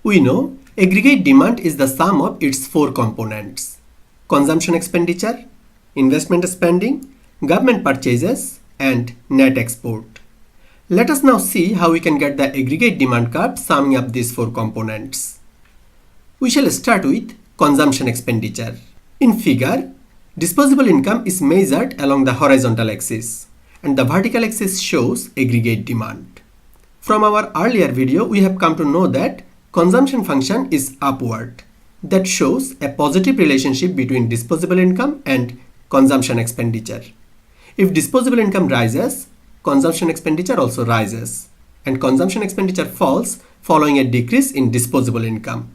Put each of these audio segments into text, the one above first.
We know aggregate demand is the sum of its four components: consumption expenditure, investment spending, government purchases, and net export. Let us now see how we can get the aggregate demand curve summing up these four components. We shall start with consumption expenditure. In figure, disposable income is measured along the horizontal axis, and the vertical axis shows aggregate demand. From our earlier video, we have come to know that consumption function is upward. That shows a positive relationship between disposable income and consumption expenditure. If disposable income rises, consumption expenditure also rises, and consumption expenditure falls following a decrease in disposable income.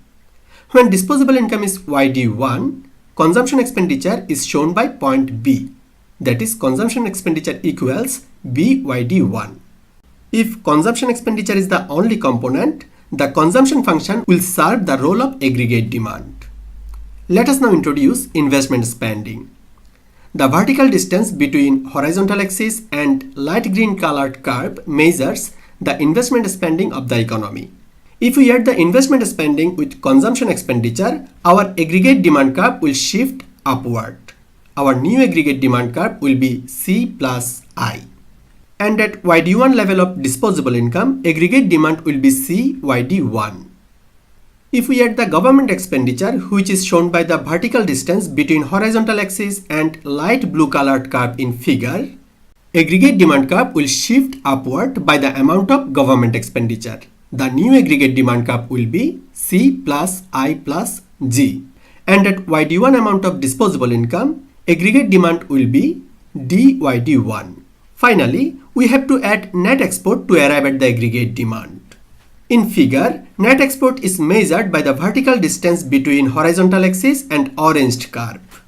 When disposable income is YD1, consumption expenditure is shown by point B. That is, consumption expenditure equals BYD1. If consumption expenditure is the only component, the consumption function will serve the role of aggregate demand. Let us now introduce investment spending. The vertical distance between horizontal axis and light green colored curve measures the investment spending of the economy. If we add the investment spending with consumption expenditure, our aggregate demand curve will shift upward. Our new aggregate demand curve will be C plus I. And at YD1 level of disposable income, aggregate demand will be CYD1. If we add the government expenditure, which is shown by the vertical distance between horizontal axis and light blue colored curve in figure, aggregate demand curve will shift upward by the amount of government expenditure. The new aggregate demand curve will be C plus I plus G. And at YD1 amount of disposable income, aggregate demand will be DYD1. Finally, we have to add net export to arrive at the aggregate demand. In figure, net export is measured by the vertical distance between horizontal axis and oranged curve.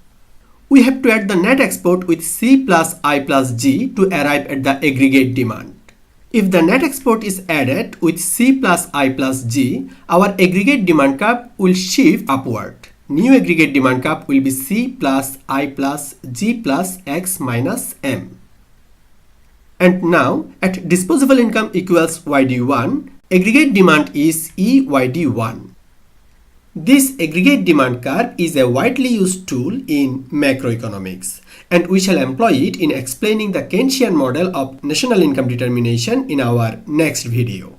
We have to add the net export with C plus I plus G to arrive at the aggregate demand. If the net export is added with C plus I plus G, our aggregate demand curve will shift upward. New aggregate demand curve will be C plus I plus G plus X minus M. And now, at disposable income equals YD1, aggregate demand is EYD1. This aggregate demand curve is a widely used tool in macroeconomics, and we shall employ it in explaining the Keynesian model of national income determination in our next video.